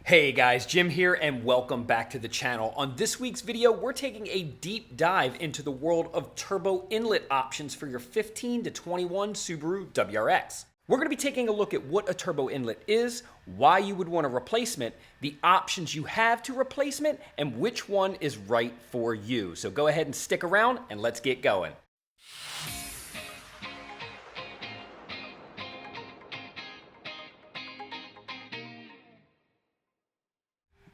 Hey guys, Jim here and welcome back to the channel. On this week's video, we're taking a deep dive into the world of turbo inlet options for your 15 to 21 Subaru WRX. We're going to be taking a look at what a turbo inlet is, why you would want a replacement, the options you have to replacement, and which one is right for you. So go ahead and stick around and let's get going.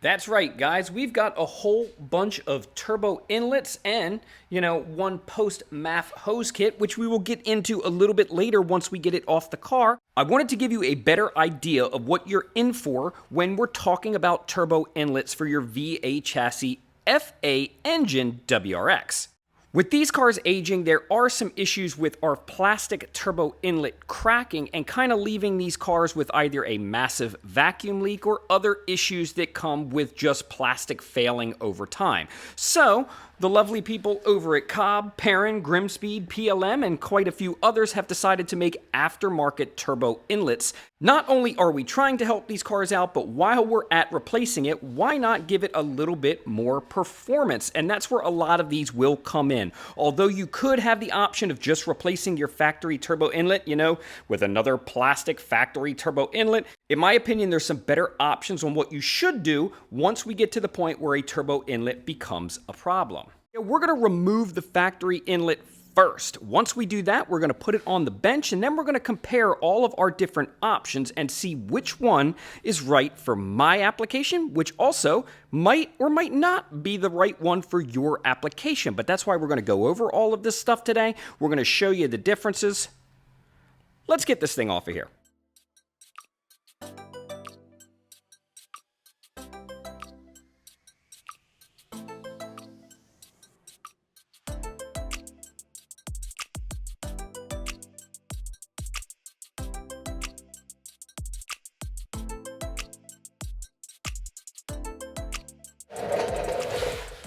That's right, guys. We've got a whole bunch of turbo inlets and, one post-MAF hose kit, which we will get into a little bit later once we get it off the car. I wanted to give you a better idea of what you're in for when we're talking about turbo inlets for your V8 chassis FA engine WRX. With these cars aging, there are some issues with our plastic turbo inlet cracking and kind of leaving these cars with either a massive vacuum leak or other issues that come with just plastic failing over time. So, the lovely people over at Cobb, Perrin, Grimspeed, PLM, and quite a few others have decided to make aftermarket turbo inlets. Not only are we trying to help these cars out, but while we're at replacing it, why not give it a little bit more performance? And that's where a lot of these will come in. Although you could have the option of just replacing your factory turbo inlet, with another plastic factory turbo inlet, in my opinion, there's some better options on what you should do once we get to the point where a turbo inlet becomes a problem. We're going to remove the factory inlet first. Once we do that, we're going to put it on the bench, and then we're going to compare all of our different options and see which one is right for my application, which also might or might not be the right one for your application. But that's why we're going to go over all of this stuff today. We're going to show you the differences. Let's get this thing off of here.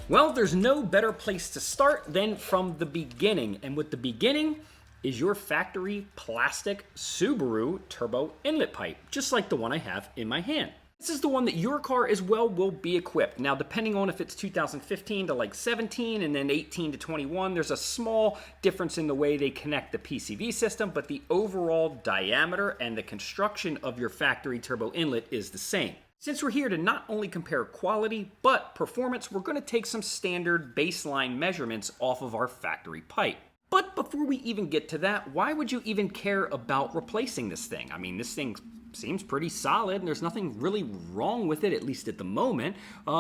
Well, there's no better place to start than from the beginning. And with the beginning is your factory plastic Subaru turbo inlet pipe, just like the one I have in my hand. This is the one that your car as well will be equipped. Now, depending on if it's 2015 to like 17 and then 18 to 21, there's a small difference in the way they connect the PCV system, but the overall diameter and the construction of your factory turbo inlet is the same. Since we're here to not only compare quality, but performance, we're going to take some standard baseline measurements off of our factory pipe. But before we even get to that, why would you even care about replacing this thing? I mean, this thing seems pretty solid, and there's nothing really wrong with it, at least at the moment.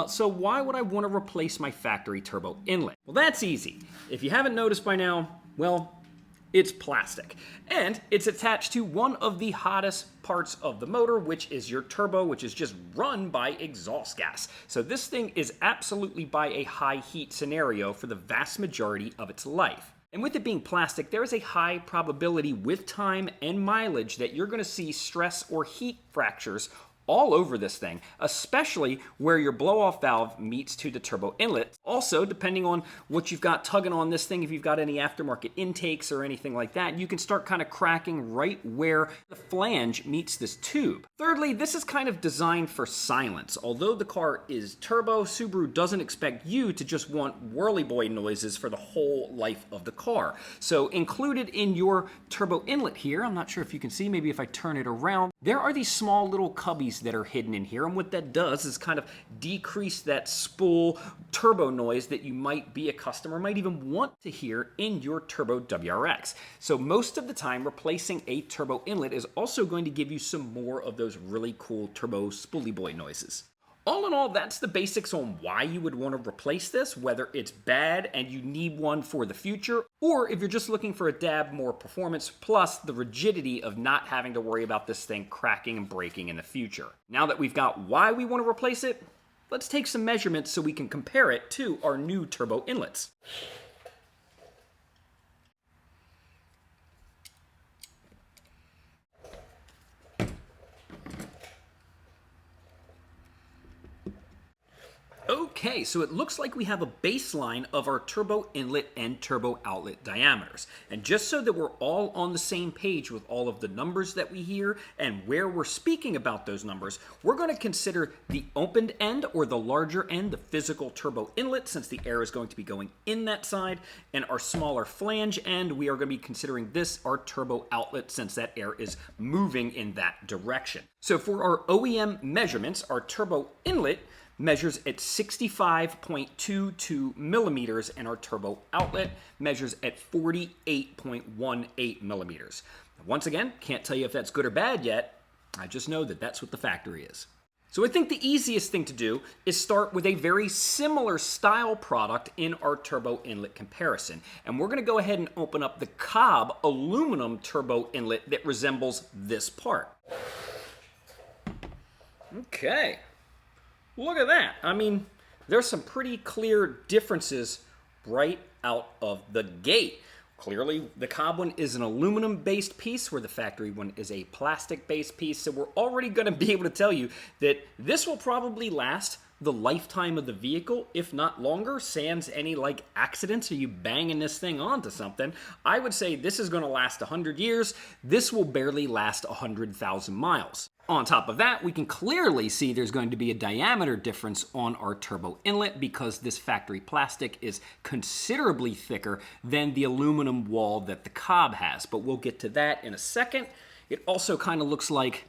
So why would I want to replace my factory turbo inlet? Well, that's easy. If you haven't noticed by now, well, it's plastic, and it's attached to one of the hottest parts of the motor, which is your turbo, which is just run by exhaust gas. So this thing is absolutely by a high heat scenario for the vast majority of its life. And with it being plastic, there is a high probability with time and mileage that you're going to see stress or heat fractures all over this thing, especially where your blow-off valve meets to the turbo inlet. Also, depending on what you've got tugging on this thing, if you've got any aftermarket intakes or anything like that, you can start kind of cracking right where the flange meets this tube. Thirdly, this is kind of designed for silence. Although the car is turbo, Subaru doesn't expect you to just want whirly boy noises for the whole life of the car. So included in your turbo inlet here, I'm not sure if you can see, maybe if I turn it around, there are these small little cubbies that are hidden in here, and what that does is kind of decrease that spool turbo noise that you might be a customer, might even want to hear in your turbo WRX. So most of the time, replacing a turbo inlet is also going to give you some more of those really cool turbo spoolie boy noises. All in all, that's the basics on why you would want to replace this, whether it's bad and you need one for the future, or if you're just looking for a dab more performance, plus the rigidity of not having to worry about this thing cracking and breaking in the future. Now that we've got why we want to replace it, let's take some measurements so we can compare it to our new turbo inlets. Okay, so it looks like we have a baseline of our turbo inlet and turbo outlet diameters. And just so that we're all on the same page with all of the numbers that we hear and where we're speaking about those numbers, we're going to consider the opened end, or the larger end, the physical turbo inlet, since the air is going to be going in that side, and our smaller flange end, we are going to be considering this our turbo outlet, since that air is moving in that direction. So for our OEM measurements, our turbo inlet measures at 65.22 millimeters, and our turbo outlet measures at 48.18 millimeters. Once again, can't tell you if that's good or bad yet. I just know that that's what the factory is. So I think the easiest thing to do is start with a very similar style product in our turbo inlet comparison. And we're going to go ahead and open up the Cobb aluminum turbo inlet that resembles this part. Okay. Look at that. I mean, there's some pretty clear differences right out of the gate. Clearly, the Cobb one is an aluminum-based piece, where the factory one is a plastic-based piece. So we're already going to be able to tell you that this will probably last the lifetime of the vehicle, if not longer, sans any accidents or you banging this thing onto something. I would say this is going to last 100 years. This will barely last 100,000 miles. On top of that, we can clearly see there's going to be a diameter difference on our turbo inlet, because this factory plastic is considerably thicker than the aluminum wall that the Cobb has. But we'll get to that in a second. It also kind of looks like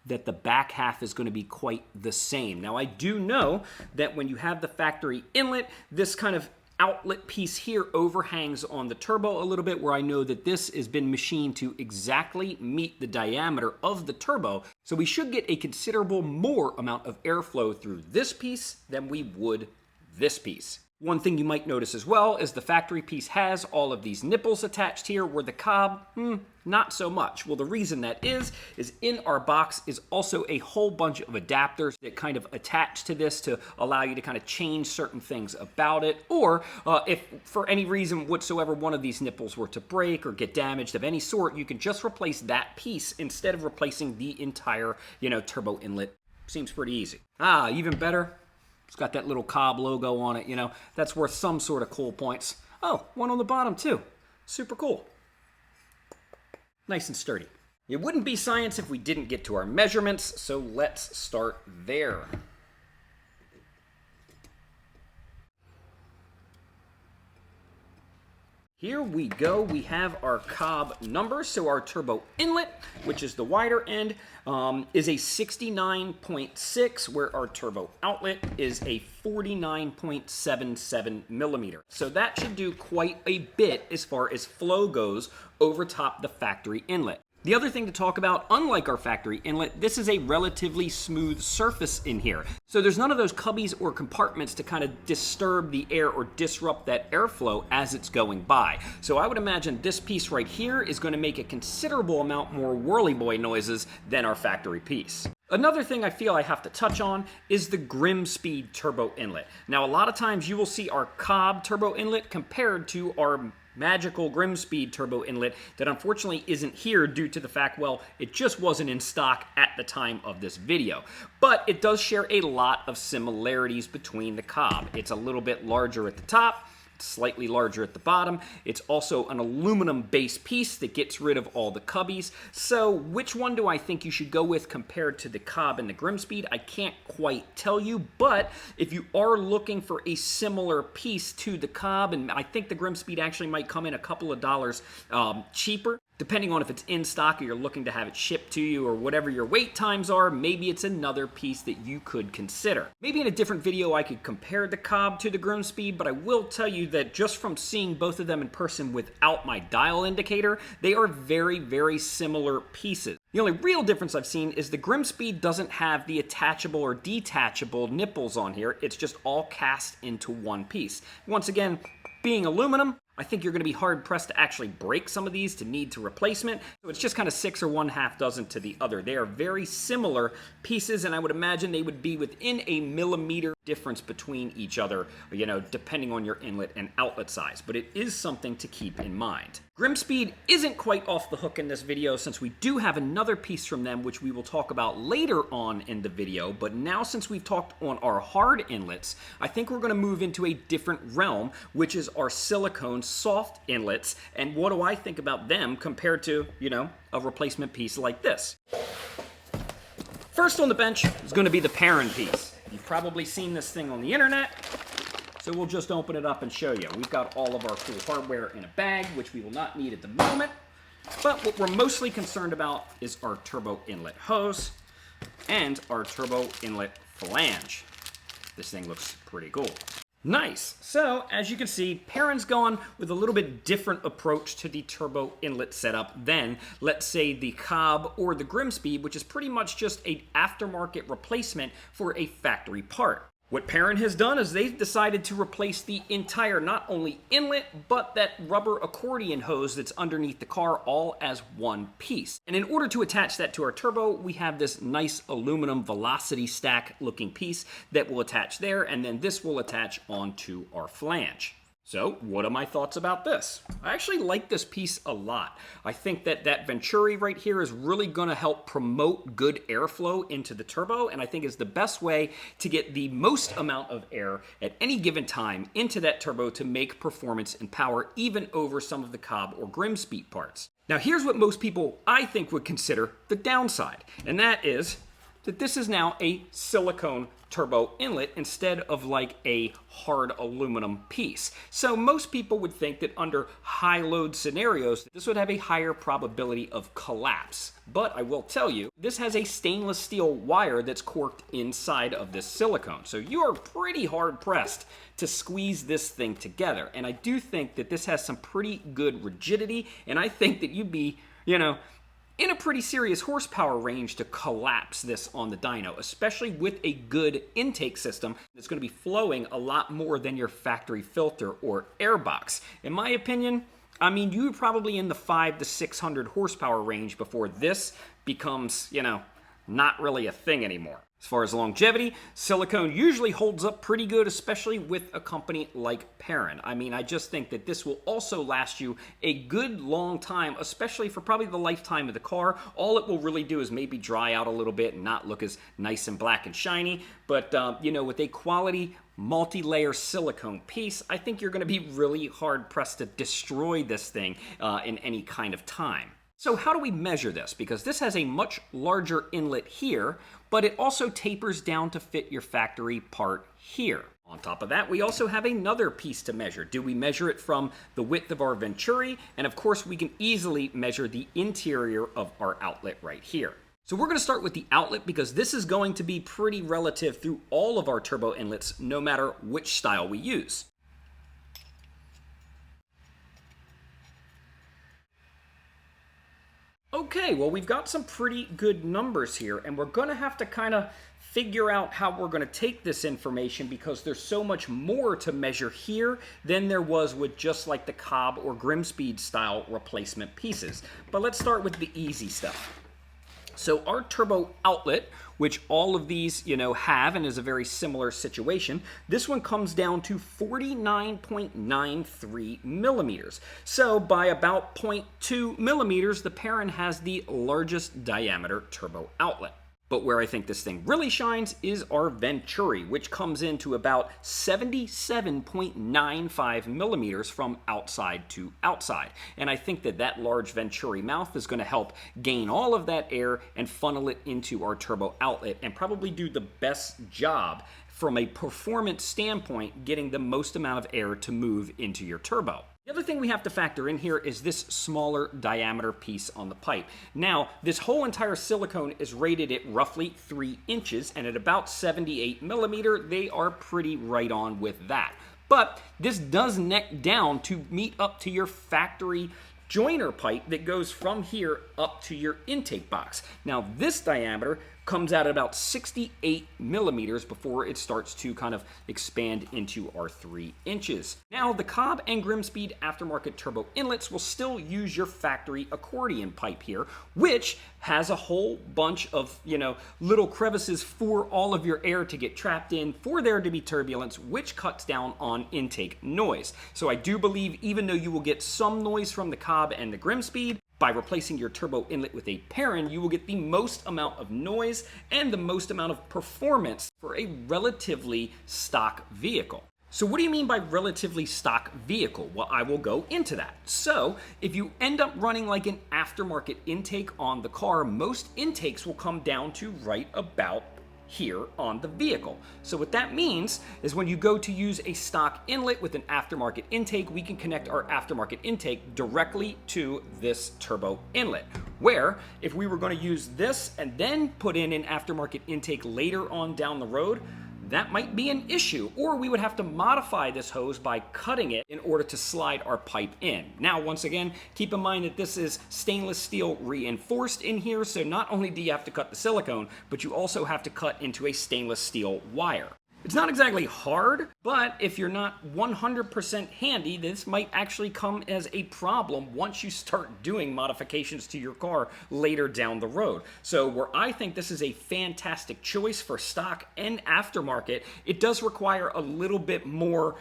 that the back half is going to be quite the same. Now, I do know that when you have the factory inlet, this kind of outlet piece here overhangs on the turbo a little bit, where I know that this has been machined to exactly meet the diameter of the turbo. So we should get a considerable more amount of airflow through this piece than we would this piece. One thing you might notice as well is the factory piece has all of these nipples attached here, where the Cobb, not so much. Well, the reason that is in our box is also a whole bunch of adapters that kind of attach to this to allow you to kind of change certain things about it. Or if for any reason whatsoever one of these nipples were to break or get damaged of any sort, you can just replace that piece instead of replacing the entire, turbo inlet. Seems pretty easy. Even better. It's got that little Cobb logo on it, That's worth some sort of cool points. Oh, one on the bottom too. Super cool. Nice and sturdy. It wouldn't be science if we didn't get to our measurements, so let's start there. Here we go. We have our Cobb numbers. So our turbo inlet, which is the wider end, is a 69.6, where our turbo outlet is a 49.77 millimeter. So that should do quite a bit as far as flow goes over top the factory inlet. The other thing to talk about, unlike our factory inlet, this is a relatively smooth surface in here. So there's none of those cubbies or compartments to kind of disturb the air or disrupt that airflow as it's going by. So I would imagine this piece right here is going to make a considerable amount more whirly boy noises than our factory piece. Another thing I feel I have to touch on is the Grimspeed turbo inlet. Now, a lot of times you will see our Cobb turbo inlet compared to our magical Grimspeed turbo inlet that unfortunately isn't here due to the fact, well, it just wasn't in stock at the time of this video. But it does share a lot of similarities between the Cobb. It's a little bit larger at the top, slightly larger at the bottom. It's also an aluminum base piece that gets rid of all the cubbies. So which one do I think you should go with compared to the Cobb and the Grimspeed? I can't quite tell you, but if you are looking for a similar piece to the Cobb, and I think the Grimspeed actually might come in a couple of dollars cheaper, depending on if it's in stock or you're looking to have it shipped to you or whatever your wait times are, maybe it's another piece that you could consider. Maybe in a different video I could compare the Cobb to the Grimspeed, but I will tell you that just from seeing both of them in person without my dial indicator, they are very, very similar pieces. The only real difference I've seen is the Grimspeed doesn't have the attachable or detachable nipples on here. It's just all cast into one piece. Once again, being aluminum, I think you're going to be hard-pressed to actually break some of these to need to replacement. So it's just kind of 6 or 1/2 dozen to the other. They are very similar pieces, and I would imagine they would be within a millimeter difference between each other, you know, depending on your inlet and outlet size, but it is something to keep in mind. Grimspeed isn't quite off the hook in this video since we do have another piece from them which we will talk about later on in the video, but now since we've talked on our hard inlets, I think we're going to move into a different realm, which is our silicone soft inlets, and what do I think about them compared to, you know, a replacement piece like this. First on the bench is going to be the Perrin piece. You've probably seen this thing on the internet, so we'll just open it up and show you. We've got all of our cool hardware in a bag, which we will not need at the moment, but what we're mostly concerned about is our turbo inlet hose and our turbo inlet flange. This thing looks pretty cool. Nice. So, as you can see, Perrin's gone with a little bit different approach to the turbo inlet setup than, let's say, the Cobb or the Grimspeed, which is pretty much just an aftermarket replacement for a factory part. What Perrin has done is they've decided to replace the entire, not only inlet, but that rubber accordion hose that's underneath the car all as one piece. And in order to attach that to our turbo, we have this nice aluminum velocity stack looking piece that will attach there, and then this will attach onto our flange. So, what are my thoughts about this? I actually like this piece a lot. I think that that Venturi right here is really going to help promote good airflow into the turbo, and I think is the best way to get the most amount of air at any given time into that turbo to make performance and power even over some of the Cobb or Grimspeed parts. Now, here's what most people, I think, would consider the downside, and that is that this is now a silicone turbo inlet instead of like a hard aluminum piece. So most people would think that under high load scenarios, this would have a higher probability of collapse. But I will tell you, this has a stainless steel wire that's corked inside of this silicone. So you are pretty hard pressed to squeeze this thing together. And I do think that this has some pretty good rigidity, and I think that you'd be, you know, in a pretty serious horsepower range to collapse this on the dyno, especially with a good intake system that's going to be flowing a lot more than your factory filter or airbox. In my opinion, I mean, you're probably in the 500 to 600 horsepower range before this becomes, you know, not really a thing anymore. As far as longevity, silicone usually holds up pretty good, especially with a company like Perrin. I mean, I just think that this will also last you a good long time, especially for probably the lifetime of the car. All it will really do is maybe dry out a little bit and not look as nice and black and shiny. But, you know, with a quality multi-layer silicone piece, I think you're going to be really hard-pressed to destroy this thing in any kind of time. So how do we measure this? Because this has a much larger inlet here, but it also tapers down to fit your factory part here. On top of that, we also have another piece to measure. Do we measure it from the width of our Venturi? And of course, we can easily measure the interior of our outlet right here. So we're going to start with the outlet because this is going to be pretty relative through all of our turbo inlets, no matter which style we use. Okay, well, we've got some pretty good numbers here, and we're going to have to kind of figure out how we're going to take this information because there's so much more to measure here than there was with just like the Cobb or Grimspeed style replacement pieces. But let's start with the easy stuff. So our turbo outlet, which all of these, you know, have and is a very similar situation, this one comes down to 49.93 millimeters. So by about 0.2 millimeters, the Perrin has the largest diameter turbo outlet. But where I think this thing really shines is our Venturi, which comes into about 77.95 millimeters from outside to outside. And I think that that large Venturi mouth is going to help gain all of that air and funnel it into our turbo outlet and probably do the best job from a performance standpoint, getting the most amount of air to move into your turbo. The other thing we have to factor in here is this smaller diameter piece on the pipe. Now, this whole entire silicone is rated at roughly 3 inches, and at about 78 millimeter, they are pretty right on with that. But this does neck down to meet up to your factory joiner pipe that goes from here up to your intake box. Now, this diameter comes out at about 68 millimeters before it starts to kind of expand into our 3 inches. Now, the Cobb and Grimspeed aftermarket turbo inlets will still use your factory accordion pipe here, which has a whole bunch of, little crevices for all of your air to get trapped in, for there to be turbulence, which cuts down on intake noise. So I do believe, even though you will get some noise from the Cobb and the Grimspeed, by replacing your turbo inlet with a Perrin, you will get the most amount of noise and the most amount of performance for a relatively stock vehicle. So what do you mean by relatively stock vehicle? Well, I will go into that. So if you end up running like an aftermarket intake on the car, most intakes will come down to right about here on the vehicle. So what that means is when you go to use a stock inlet with an aftermarket intake, we can connect our aftermarket intake directly to this turbo inlet. Where if we were going to use this and then put in an aftermarket intake later on down the road, that might be an issue, or we would have to modify this hose by cutting it in order to slide our pipe in. Now, once again, keep in mind that this is stainless steel reinforced in here, so not only do you have to cut the silicone, but you also have to cut into a stainless steel wire. It's not exactly hard, but if you're not 100% handy, this might actually come as a problem once you start doing modifications to your car later down the road. So where I think this is a fantastic choice for stock and aftermarket, it does require a little bit more,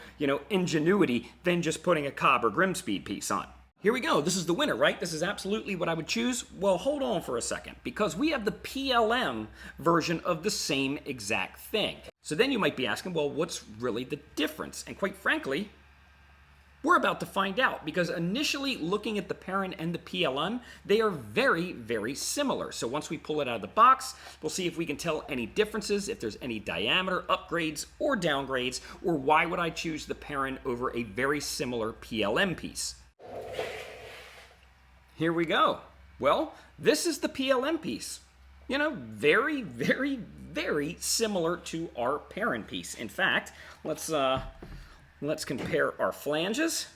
ingenuity than just putting a Cobb or Grimspeed piece on. Here we go. This is the winner, right? This is absolutely what I would choose. Well, hold on for a second, because we have the PLM version of the same exact thing. So then you might be asking, well, what's really the difference? And quite frankly, we're about to find out, because initially looking at the Perrin and the PLM, they are very, very similar. So once we pull it out of the box, we'll see if we can tell any differences, if there's any diameter upgrades or downgrades, or why would I choose the Perrin over a very similar PLM piece. Here we go. Well, this is the PLM piece. Very, very, very similar to our Perrin piece. In fact, let's compare our flanges.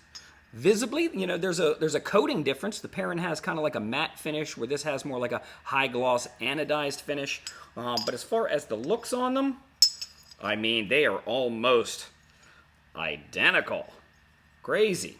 Visibly, there's a coating difference. The Perrin has kind of like a matte finish, where this has more like a high gloss anodized finish. But as far as the looks on them, I mean, they are almost identical. Crazy.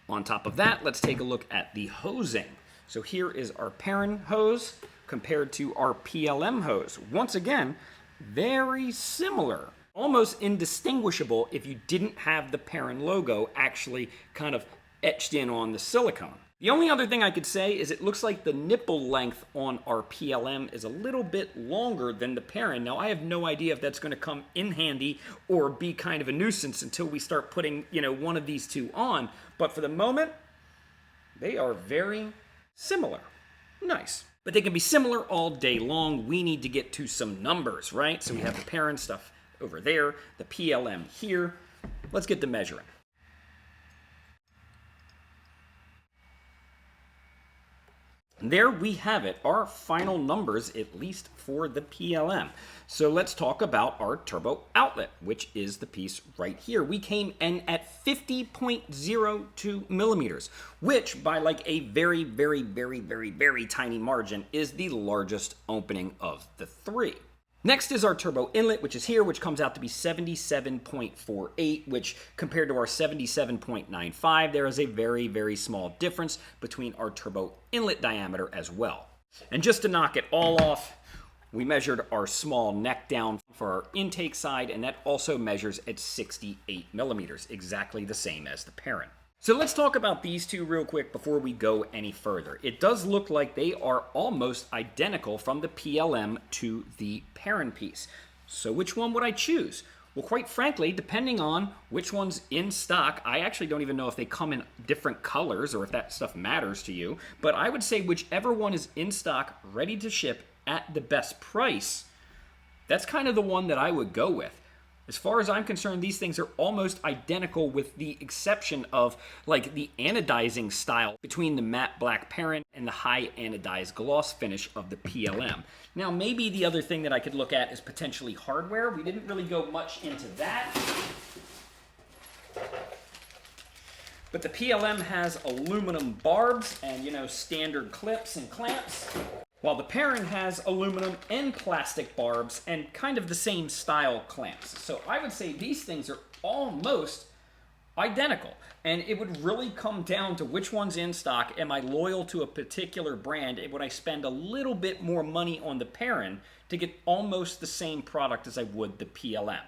On top of that, let's take a look at the hosing. So here is our Perrin hose compared to our PLM hose. Once again, very similar. Almost indistinguishable if you didn't have the Perrin logo actually kind of etched in on the silicone. The only other thing I could say is it looks like the nipple length on our PLM is a little bit longer than the Perrin. Now, I have no idea if that's going to come in handy or be kind of a nuisance until we start putting, one of these two on. But for the moment, they are very similar. Nice. But they can be similar all day long. We need to get to some numbers, right? So we have the Perrin stuff over there, the PLM here. Let's get to measuring. There we have it, our final numbers, at least for the PLM. So let's talk about our turbo outlet, which is the piece right here. We came in at 50.02 millimeters, which by like a very, very, very, very, very tiny margin is the largest opening of the 3. Next is our turbo inlet, which is here, which comes out to be 77.48, which compared to our 77.95, there is a very, very small difference between our turbo inlet diameter as well. And just to knock it all off, we measured our small neck down for our intake side, and that also measures at 68 millimeters, exactly the same as the Perrin. So let's talk about these two real quick before we go any further. It does look like they are almost identical from the PLM to the Perrin piece. So which one would I choose? Well, quite frankly, depending on which one's in stock, I actually don't even know if they come in different colors or if that stuff matters to you, but I would say whichever one is in stock, ready to ship at the best price, that's kind of the one that I would go with. As far as I'm concerned, these things are almost identical with the exception of like the anodizing style between the matte black Perrin and the high anodized gloss finish of the PLM. Now, maybe the other thing that I could look at is potentially hardware. We didn't really go much into that. But the PLM has aluminum barbs and, standard clips and clamps. while the parent has aluminum and plastic barbs and kind of the same style clamps. So I would say these things are almost identical, and it would really come down to which one's in stock. Am I loyal to a particular brand, and would I spend a little bit more money on the parent to get almost the same product as I would the PLM?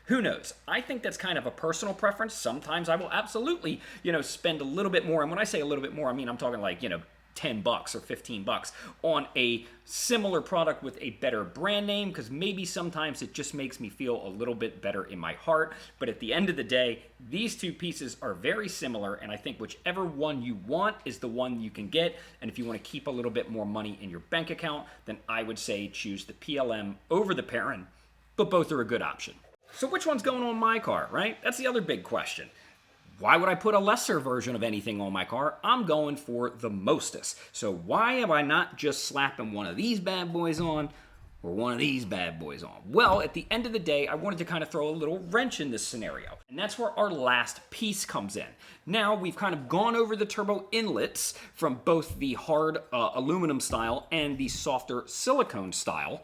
Who knows? I think that's kind of a personal preference. Sometimes I will absolutely, spend a little bit more. And when I say a little bit more, I mean, I'm talking like, $10 or $15 on a similar product with a better brand name, because maybe sometimes it just makes me feel a little bit better in my heart. But at the end of the day, these two pieces are very similar, and I think whichever one you want is the one you can get. And if you want to keep a little bit more money in your bank account, then I would say choose the PLM over the Perrin, but both are a good option. So which one's going on my car, right? That's the other big question. Why would I put a lesser version of anything on my car? I'm going for the mostest. So why am I not just slapping one of these bad boys on or one of these bad boys on? Well, at the end of the day, I wanted to kind of throw a little wrench in this scenario. And that's where our last piece comes in. Now we've kind of gone over the turbo inlets from both the hard aluminum style and the softer silicone style.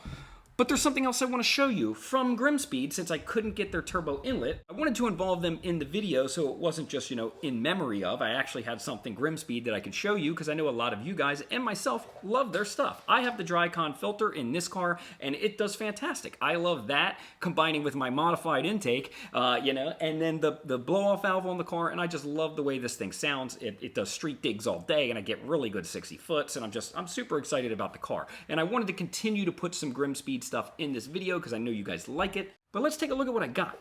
But there's something else I want to show you from Grimspeed. Since I couldn't get their turbo inlet, I wanted to involve them in the video so it wasn't just, in memory of. I actually had something Grimspeed that I could show you because I know a lot of you guys and myself love their stuff. I have the Drycon filter in this car and it does fantastic. I love that combining with my modified intake, and then the blow-off valve on the car, and I just love the way this thing sounds. It does street digs all day and I get really good 60 foots, and I'm super excited about the car. And I wanted to continue to put some Grimspeed stuff in this video because I know you guys like it. But let's take a look at what I got.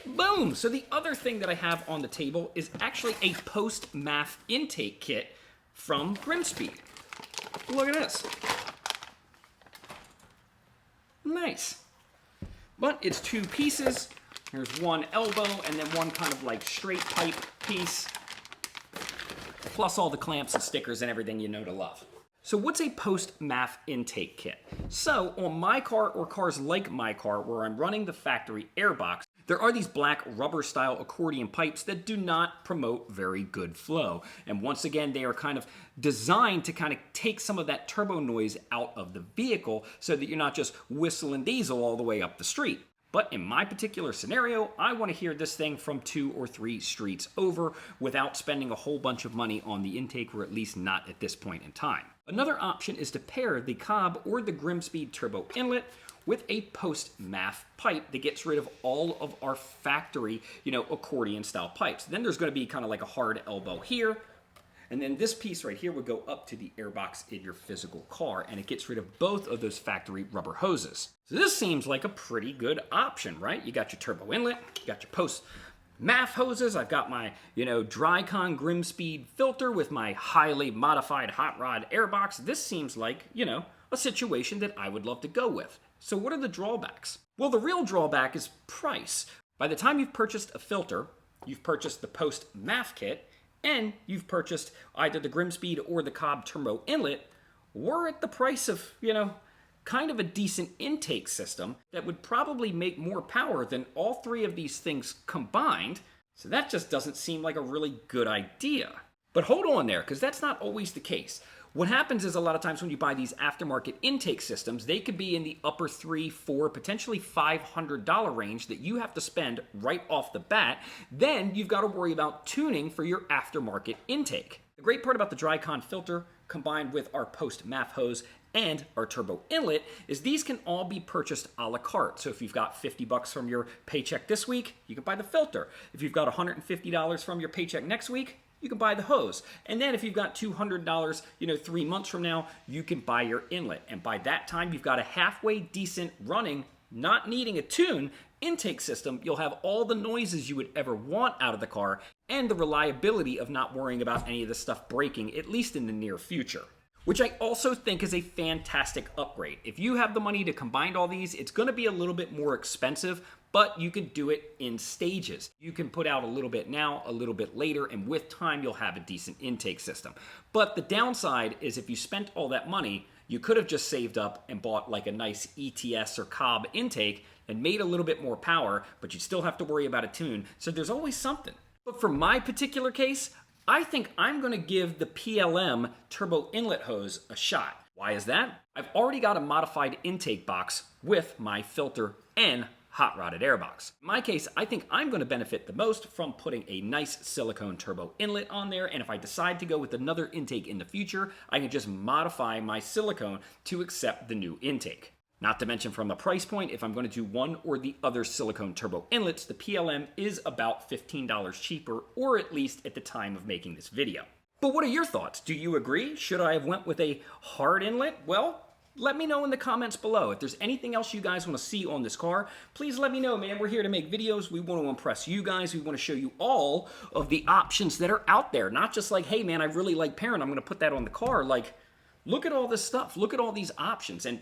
Boom! So the other thing that I have on the table is actually a post-MAF intake kit from Grimspeed. Look at this. Nice. But it's two pieces. Here's one elbow and then one kind of like straight pipe piece. Plus all the clamps and stickers and everything you know to love. So what's a post-MAF intake kit? So on my car or cars like my car where I'm running the factory airbox, there are these black rubber style accordion pipes that do not promote very good flow. And once again, they are kind of designed to kind of take some of that turbo noise out of the vehicle so that you're not just whistling diesel all the way up the street. But in my particular scenario, I want to hear this thing from 2 or 3 streets over without spending a whole bunch of money on the intake, or at least not at this point in time. Another option is to pair the Cobb or the Grimspeed turbo inlet with a post-MAF pipe that gets rid of all of our factory, accordion style pipes. Then there's going to be kind of like a hard elbow here. And then this piece right here would go up to the airbox in your physical car, and it gets rid of both of those factory rubber hoses. So this seems like a pretty good option, right? You got your turbo inlet, you got your post-MAF hoses, I've got my, Drycon Grimspeed filter with my highly modified hot rod airbox. This seems like, a situation that I would love to go with. So what are the drawbacks? Well, the real drawback is price. By the time you've purchased a filter, you've purchased the post-MAF kit, and you've purchased either the Grimspeed or the Cobb turbo inlet, we're at the price of, kind of a decent intake system that would probably make more power than all 3 of these things combined. So that just doesn't seem like a really good idea. But hold on there, because that's not always the case. What happens is a lot of times when you buy these aftermarket intake systems, they could be in the upper $300, $400, potentially $500 range that you have to spend right off the bat. Then you've got to worry about tuning for your aftermarket intake. The great part about the Drycon filter combined with our post-MAF hose and our turbo inlet is these can all be purchased a la carte. So if you've got $50 from your paycheck this week, you can buy the filter. If you've got $150 from your paycheck next week, you can buy the hose. And then if you've got $200, 3 months from now, you can buy your inlet. And by that time, you've got a halfway decent running, not needing a tune, intake system. You'll have all the noises you would ever want out of the car and the reliability of not worrying about any of this stuff breaking, at least in the near future. Which I also think is a fantastic upgrade. If you have the money to combine all these, it's going to be a little bit more expensive, but you can do it in stages. You can put out a little bit now, a little bit later, and with time, you'll have a decent intake system. But the downside is if you spent all that money, you could have just saved up and bought like a nice ETS or Cobb intake and made a little bit more power, but you still have to worry about a tune. So there's always something. But for my particular case, I think I'm going to give the PLM turbo inlet hose a shot. Why is that? I've already got a modified intake box with my filter and hot rodded air box. In my case, I think I'm going to benefit the most from putting a nice silicone turbo inlet on there, and if I decide to go with another intake in the future, I can just modify my silicone to accept the new intake. Not to mention from the price point, if I'm going to do one or the other silicone turbo inlets, the PLM is about $15 cheaper, or at least at the time of making this video. But what are your thoughts? Do you agree? Should I have went with a hard inlet? Well, let me know in the comments below. If there's anything else you guys want to see on this car, please let me know, man. We're here to make videos. We want to impress you guys. We want to show you all of the options that are out there. Not just like, hey, man, I really like Parent, I'm going to put that on the car. Like, look at all this stuff. Look at all these options. And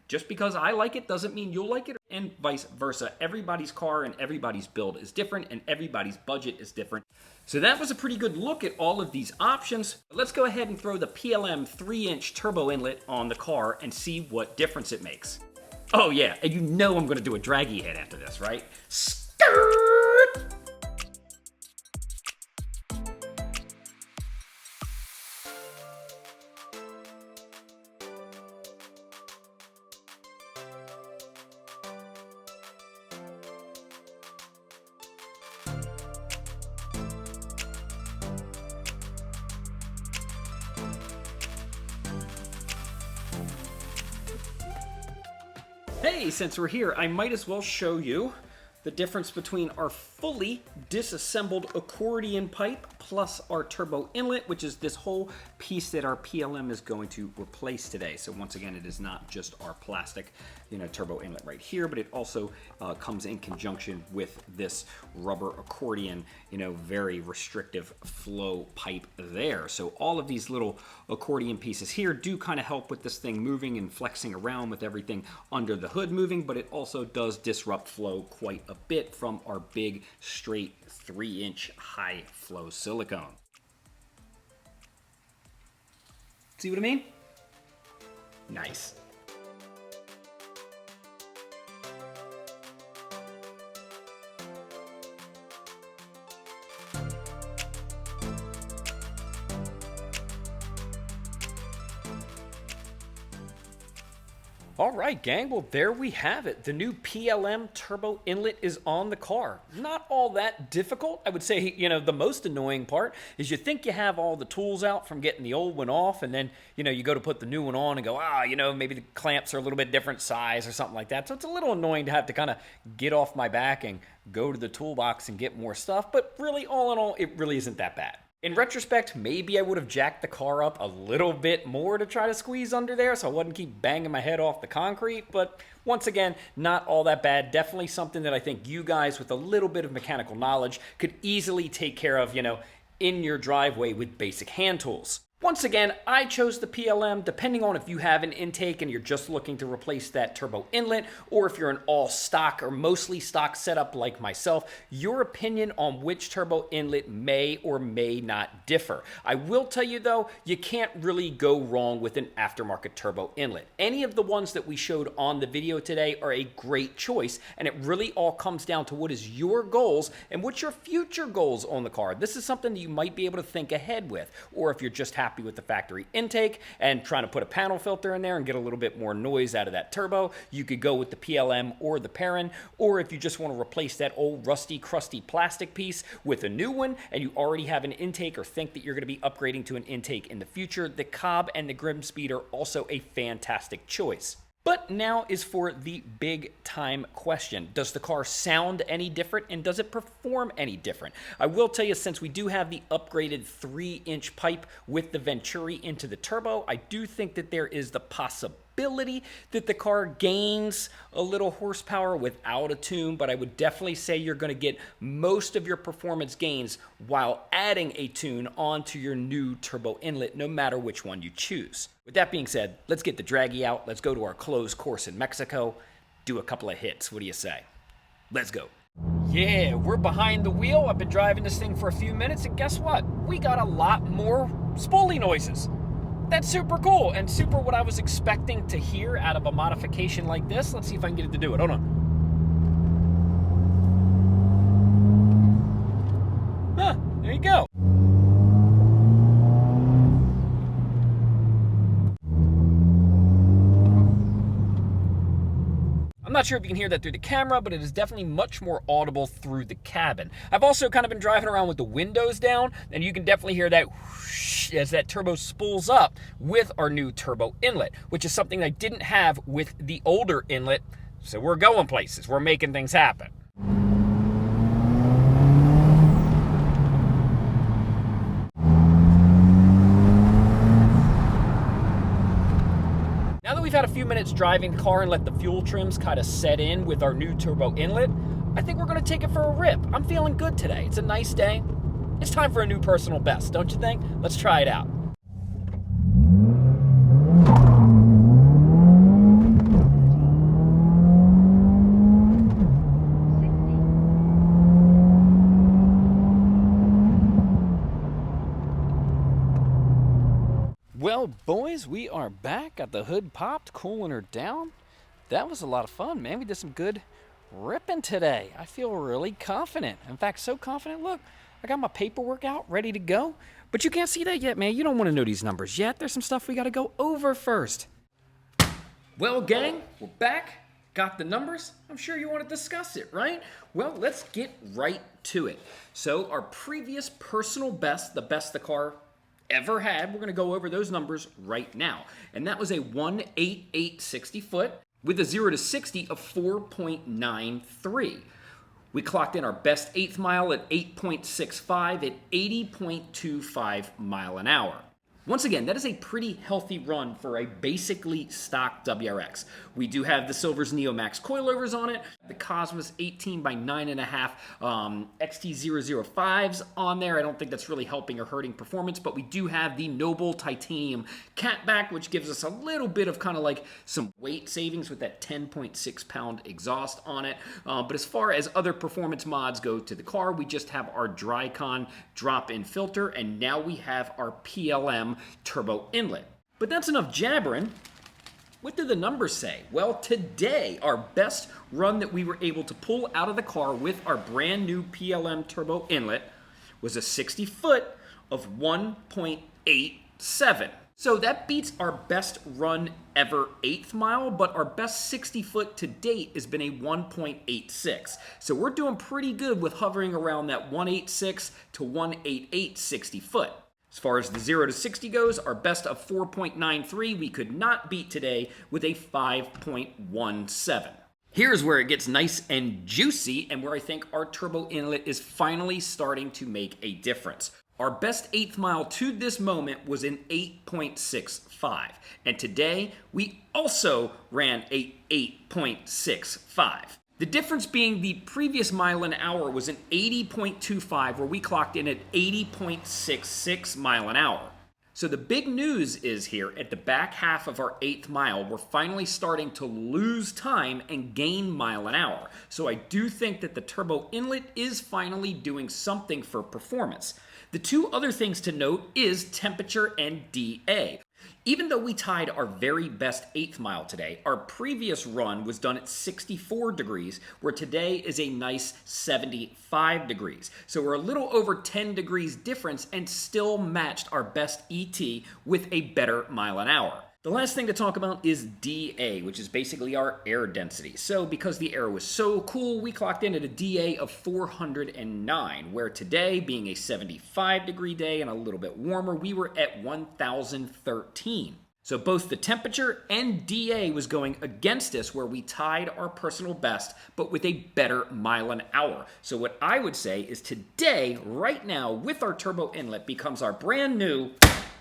just because I like it doesn't mean you'll like it, and vice versa. Everybody's car and everybody's build is different, and everybody's budget is different. So that was a pretty good look at all of these options. Let's go ahead and throw the PLM 3-inch turbo inlet on the car and see what difference it makes. Oh yeah, and you know I'm going to do a draggy hit after this, right? Skirt! Hey, since we're here, I might as well show you the difference between our fully disassembled accordion pipe plus our turbo inlet, which is this whole piece that our PLM is going to replace today. So once again, it is not just our plastic, turbo inlet right here, but it also comes in conjunction with this rubber accordion, very restrictive flow pipe there. So all of these little accordion pieces here do kind of help with this thing moving and flexing around with everything under the hood moving, but it also does disrupt flow quite a bit from our big straight 3-inch high flow silicone. See what I mean? Nice. All right, gang, well, there we have it. The new PLM turbo inlet is on the car. Not all that difficult. I would say, the most annoying part is you think you have all the tools out from getting the old one off, and then, you go to put the new one on and go, maybe the clamps are a little bit different size or something like that. So it's a little annoying to have to kind of get off my back and go to the toolbox and get more stuff. But really, all in all, it really isn't that bad. In retrospect, maybe I would have jacked the car up a little bit more to try to squeeze under there so I wouldn't keep banging my head off the concrete, but once again, not all that bad. Definitely something that I think you guys with a little bit of mechanical knowledge could easily take care of, in your driveway with basic hand tools. Once again, I chose the PLM depending on if you have an intake and you're just looking to replace that turbo inlet, or if you're an all stock or mostly stock setup like myself. Your opinion on which turbo inlet may or may not differ. I will tell you though, you can't really go wrong with an aftermarket turbo inlet. Any of the ones that we showed on the video today are a great choice, and it really all comes down to what is your goals and what's your future goals on the car. This is something that you might be able to think ahead with, or if you're just happy with the factory intake and trying to put a panel filter in there and get a little bit more noise out of that turbo, you could go with the PLM or the Perrin. Or if you just want to replace that old rusty, crusty plastic piece with a new one and you already have an intake or think that you're going to be upgrading to an intake in the future, the Cobb and the Grimspeed are also a fantastic choice. But now is for the big time question. Does the car sound any different, and does it perform any different? I will tell you, since we do have the upgraded 3-inch pipe with the Venturi into the turbo, I do think that there is the possibility that the car gains a little horsepower without a tune, but I would definitely say you're going to get most of your performance gains while adding a tune onto your new turbo inlet, no matter which one you choose. With that being said, let's get the draggy out. Let's go to our closed course in Mexico, do a couple of hits. What do you say? Let's go. Yeah, we're behind the wheel. I've been driving this thing for a few minutes, and guess what? We got a lot more spoolie noises. That's super cool, and super what I was expecting to hear out of a modification like this. Let's see if I can get it to do it. Hold on. Huh, there you go. not sure if you can hear that through the camera, but it is definitely much more audible through the cabin. I've also kind of been driving around with the windows down, and you can definitely hear that whoosh as that turbo spools up with our new turbo inlet, which is something I didn't have with the older inlet. So we're going places. We're making things happen. Now that we've had a few minutes driving the car and let the fuel trims kind of set in with our new turbo inlet, I think we're going to take it for a rip. I'm feeling good today. It's a nice day. It's time for a new personal best, don't you think? Let's try it out. Well, boys, we are back. Got the hood popped, cooling her down. That was a lot of fun, man. We did some good ripping today. I feel really confident. In fact, so confident, look, I got my paperwork out, ready to go. But you can't see that yet, man. You don't want to know these numbers yet. There's some stuff we got to go over first. Well, gang, we're back. Got the numbers? I'm sure you want to discuss it, right? Well, let's get right to it. So our previous personal best, the best the car ever had, we're going to go over those numbers right now. And that was a 188 60 foot with a 0 to 60 of 4.93. We clocked in our best 8th mile at 8.65 at 80.25 mile an hour. Once again, that is a pretty healthy run for a basically stock WRX. We do have the Silver's Neo Max coilovers on it, the Cosmos 18 by 9.5 XT005s on there. I don't think that's really helping or hurting performance, but we do have the Noble Titanium catback, which gives us a little bit of kind of like some weight savings with that 10.6 pound exhaust on it. But as far as other performance mods go to the car, we just have our Drycon drop-in filter, and now we have our PLM turbo inlet. But that's enough jabbering. What do the numbers say? Well, today, our best run that we were able to pull out of the car with our brand new PLM turbo inlet was a 60 foot of 1.87. So that beats our best run ever 8th mile, but our best 60 foot to date has been a 1.86. So we're doing pretty good with hovering around that 186 to 188 60 foot. As far as the 0 to 60 goes, our best of 4.93 we could not beat today with a 5.17. Here's where it gets nice and juicy and where I think our turbo inlet is finally starting to make a difference. Our best 8th mile to this moment was an 8.65, and today we also ran a 8.65. The difference being the previous mile an hour was an 80.25, where we clocked in at 80.66 mile an hour. So the big news is here at the back half of our 8th mile, we're finally starting to lose time and gain mile an hour. So I do think that the turbo inlet is finally doing something for performance. The two other things to note is temperature and DA. Even though we tied our very best 8th mile today, our previous run was done at 64 degrees, where today is a nice 75 degrees. So we're a little over 10 degrees difference and still matched our best ET with a better mile an hour. The last thing to talk about is DA, which is basically our air density. So because the air was so cool, we clocked in at a DA of 409, where today, being a 75 degree day and a little bit warmer, we were at 1013. So both the temperature and DA was going against us, where we tied our personal best, but with a better mile an hour. So what I would say is today, right now, with our turbo inlet, becomes our brand new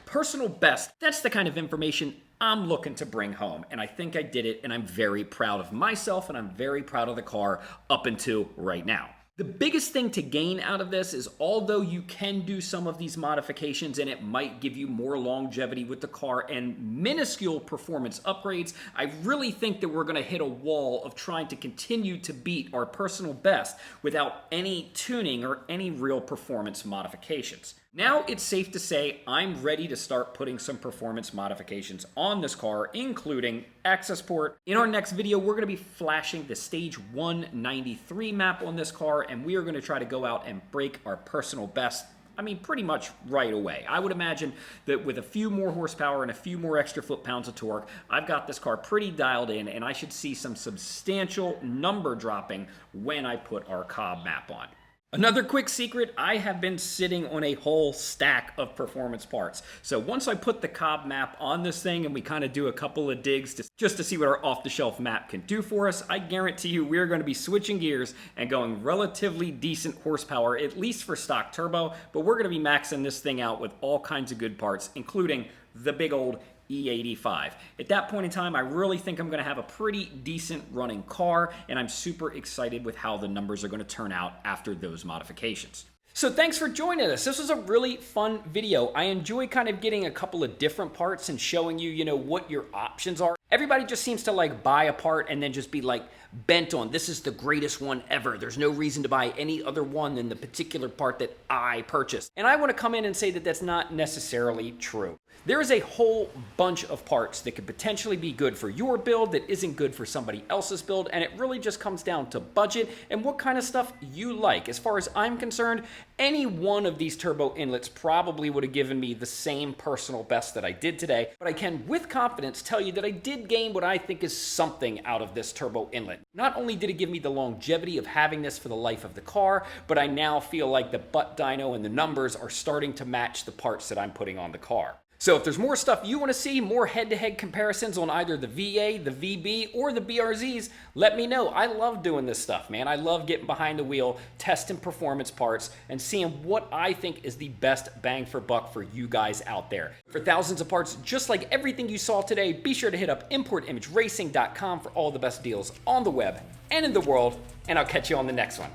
personal best. That's the kind of information I'm looking to bring home, and I think I did it, and I'm very proud of myself, and I'm very proud of the car up until right now. The biggest thing to gain out of this is, although you can do some of these modifications and it might give you more longevity with the car and minuscule performance upgrades, I really think that we're going to hit a wall of trying to continue to beat our personal best without any tuning or any real performance modifications. Now it's safe to say I'm ready to start putting some performance modifications on this car, including access port. In our next video, we're going to be flashing the stage 193 map on this car, and we are going to try to go out and break our personal best I mean, pretty much right away. I would imagine that with a few more horsepower and a few more extra foot-pounds of torque, I've got this car pretty dialed in, and I should see some substantial number dropping when I put our Cobb map on. Another quick secret, I have been sitting on a whole stack of performance parts. So once I put the Cobb map on this thing and we kind of do a couple of digs just to see what our off-the-shelf map can do for us, I guarantee you we're going to be switching gears and going relatively decent horsepower, at least for stock turbo, but we're going to be maxing this thing out with all kinds of good parts, including the big old E85. At that point in time, I really think I'm going to have a pretty decent running car, and I'm super excited with how the numbers are going to turn out after those modifications. So thanks for joining us. This was a really fun video. I enjoy kind of getting a couple of different parts and showing you, what your options are. Everybody just seems to like buy a part and then just be like bent on, this is the greatest one ever. There's no reason to buy any other one than the particular part that I purchased. And I want to come in and say that that's not necessarily true. There is a whole bunch of parts that could potentially be good for your build that isn't good for somebody else's build, and it really just comes down to budget and what kind of stuff you like. As far as I'm concerned, any one of these turbo inlets probably would have given me the same personal best that I did today, but I can with confidence tell you that I did gain what I think is something out of this turbo inlet. Not only did it give me the longevity of having this for the life of the car, but I now feel like the butt dyno and the numbers are starting to match the parts that I'm putting on the car. So if there's more stuff you want to see, more head-to-head comparisons on either the VA, the VB, or the BRZs, let me know. I love doing this stuff, man. I love getting behind the wheel, testing performance parts, and seeing what I think is the best bang for buck for you guys out there. For thousands of parts, just like everything you saw today, be sure to hit up importimageracing.com for all the best deals on the web and in the world, and I'll catch you on the next one.